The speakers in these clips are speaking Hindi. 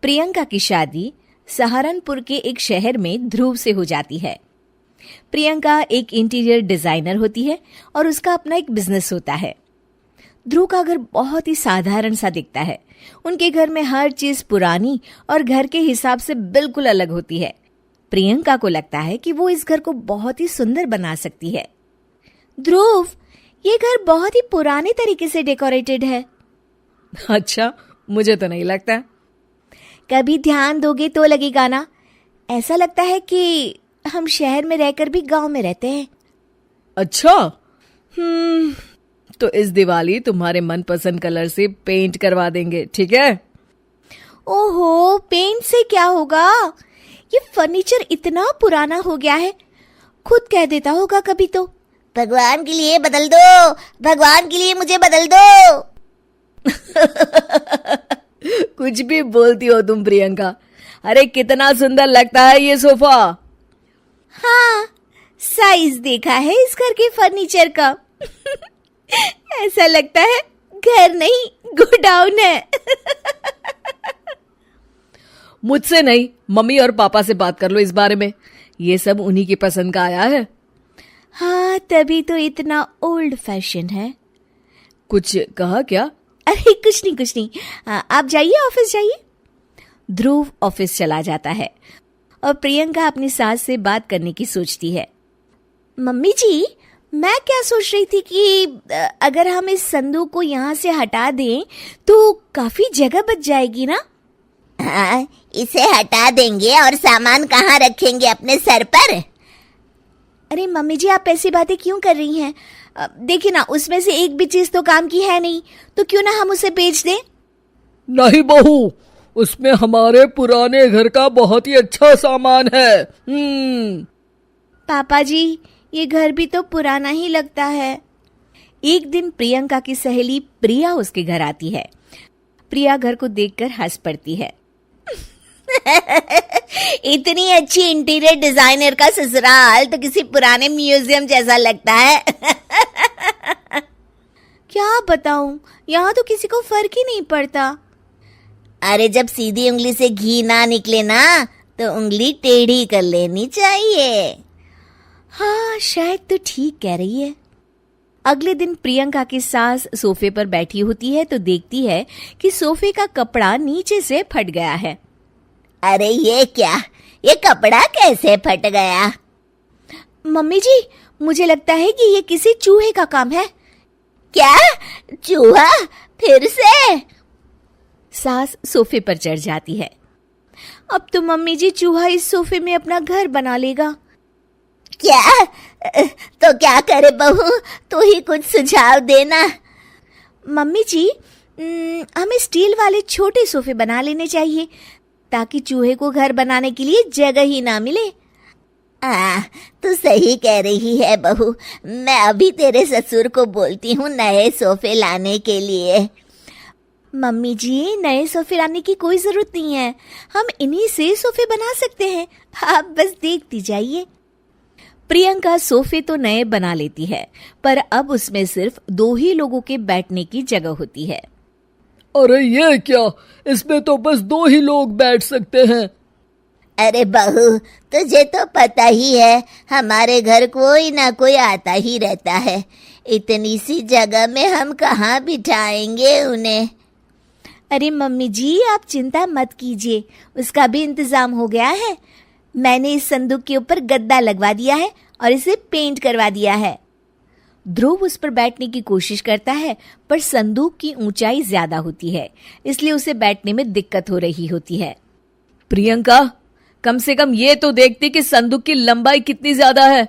प्रियंका की शादी सहारनपुर के एक शहर में ध्रुव से हो जाती है। प्रियंका एक इंटीरियर डिजाइनर होती है और उसका अपना एक बिजनेस होता है। ध्रुव का घर बहुत ही साधारण सा दिखता है। उनके घर में हर चीज पुरानी और घर के हिसाब से बिल्कुल अलग होती है। प्रियंका को लगता है कि वो इस घर को बहुत ही सुंदर बना सकती है। ध्रुव, ये घर बहुत ही पुराने तरीके से डेकोरेटेड है। अच्छा, मुझे तो नहीं लगता। कभी ध्यान दोगे तो लगेगा ना। ऐसा लगता है कि हम शहर में रहकर भी गांव में रहते हैं। अच्छा, तो इस दिवाली तुम्हारे मनपसंद कलर से पेंट करवा देंगे, ठीक है? ओहो, पेंट से क्या होगा? ये फर्नीचर इतना पुराना हो गया है, खुद कह देता होगा कभी तो, भगवान के लिए बदल दो, भगवान के लिए मुझे बदल दो। कुछ भी बोलती हो तुम प्रियंका। अरे कितना सुंदर लगता है ये सोफा। हाँ, साइज देखा है इस घर के फर्नीचर का। ऐसा लगता है घर नहीं गोडाउन है। मुझसे नहीं, मम्मी और पापा से बात कर लो इस बारे में। ये सब उन्हीं की पसंद का आया है। हाँ, तभी तो इतना ओल्ड फैशन है। कुछ कहा क्या? अरे कुछ नहीं। आप जाइए, ऑफिस जाइए। ध्रुव ऑफिस चला जाता है और प्रियंका अपनी सास से बात करने की सोचती है। मम्मी जी, मैं क्या सोच रही थी कि अगर हम इस संदूक को यहाँ से हटा दें तो काफी जगह बच जाएगी ना। हाँ, इसे हटा देंगे और सामान कहाँ रखेंगे? अपने सर पर? अरे मम्मी जी, आप ऐसी बातें क्यों कर रही हैं? देखिए ना, उसमें से एक भी चीज तो काम की है नहीं, तो क्यों ना हम उसे बेच दें। नहीं बहू, उसमें हमारे पुराने घर का बहुत ही अच्छा सामान है। पापा जी, ये घर भी तो पुराना ही लगता है। एक दिन प्रियंका की सहेली प्रिया उसके घर आती है। प्रिया घर को देखकर हंस पड़ती है। इतनी अच्छी इंटीरियर डिजाइनर का ससुराल तो किसी पुराने म्यूजियम जैसा लगता है। क्या बताऊं, यहाँ तो किसी को फर्क ही नहीं पड़ता। अरे जब सीधी उंगली से घी ना निकले ना, तो उंगली टेढ़ी कर लेनी चाहिए। हाँ, शायद तो ठीक कह रही है। अगले दिन प्रियंका की सास सोफे पर बैठी होती है तो देखती है कि सोफे का कपड़ा नीचे से फट गया है। अरे ये क्या, ये कपड़ा कैसे फट गया? मम्मी जी, मुझे लगता है कि ये किसी चूहे का काम है। क्या? चूहा? फिर से? सास सोफे पर चढ़ जाती है। अब तो मम्मी जी चूहा इस सोफे में अपना घर बना लेगा। क्या? तो क्या करे बहू, तू ही कुछ सुझाव देना। मम्मी जी, हमें स्टील वाले छोटे सोफे बना लेने चाहिए ताकि चूहे को घर बनाने के लिए जगह ही ना मिले। तू सही कह रही है बहू। मैं अभी तेरे ससुर को बोलती हूँ नए सोफे लाने के लिए। मम्मी जी, नए सोफे लाने की कोई जरूरत नहीं है, हम इन्हीं से सोफे बना सकते हैं। आप बस देखती जाइए। प्रियंका सोफे तो नए बना लेती है, पर अब उसमें सिर्फ 2 ही लोगों के बैठने की जगह होती है। अरे ये क्या, इसमें तो बस 2 ही लोग बैठ सकते हैं। अरे बहू, तुझे तो पता ही है, हमारे घर कोई ना कोई आता ही रहता है। इतनी सी जगह में हम कहाँ बिठाएंगे उन्हें? अरे मम्मी जी, आप चिंता मत कीजिए, उसका भी इंतजाम हो गया है। मैंने इस संदूक के ऊपर गद्दा लगवा दिया है और इसे पेंट करवा दिया है। ध्रुव उस पर बैठने की कोशिश करता है, पर संदूक की ऊंचाई ज्यादा होती है, इसलिए उसे बैठने में दिक्कत हो रही होती है। प्रियंका, कम से कम ये तो देखती कि संदूक की लंबाई कितनी ज्यादा है।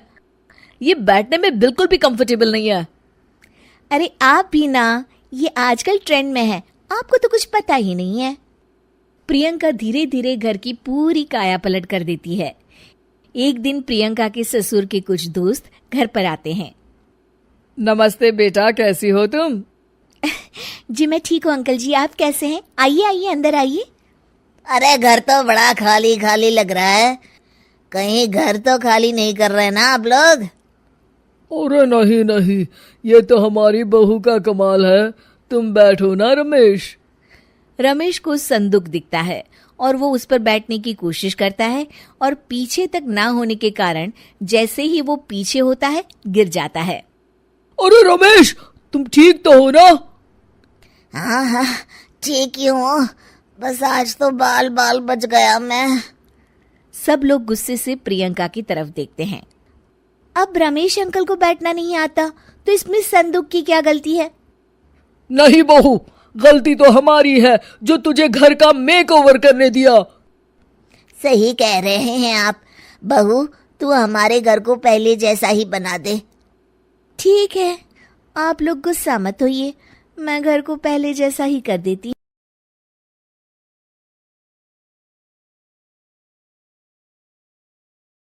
ये बैठने में बिल्कुल भी कंफर्टेबल नहीं है। अरे आप भी ना, ये आजकल ट्रेंड में है, आपको तो कुछ पता ही नहीं है। प्रियंका धीरे धीरे घर की पूरी काया पलट कर देती है। एक दिन प्रियंका के ससुर के कुछ दोस्त घर पर आते हैं। नमस्ते बेटा, कैसी हो तुम? जी मैं ठीक हूँ अंकल जी, आप कैसे हैं? आइए आइए, अंदर आइए। अरे घर तो बड़ा खाली खाली लग रहा है, कहीं घर तो खाली नहीं कर रहे ना आप लोग? अरे नहीं, ये तो हमारी बहू का कमाल है। तुम बैठो ना रमेश। रमेश को संदूक दिखता है और वो उस पर बैठने की कोशिश करता है और पीछे तक ना होने के कारण जैसे ही वो पीछे होता है गिर जाता है। अरे रमेश, तुम ठीक तो हो ना? हाँ हाँ, ठीक ही हूँ, बस आज तो बाल बाल बच गया मैं। सब लोग गुस्से से प्रियंका की तरफ देखते हैं। अब रमेश अंकल को बैठना नहीं आता तो इसमें संदूक की क्या गलती है? नहीं बहू, गलती तो हमारी है जो तुझे घर का मेकओवर करने दिया। सही कह रहे हैं आप। बहू, तू हमारे घर को पहले जैसा ही बना दे। ठीक है, आप लोग गुस्सा मत होइए, मैं घर को पहले जैसा ही कर देती।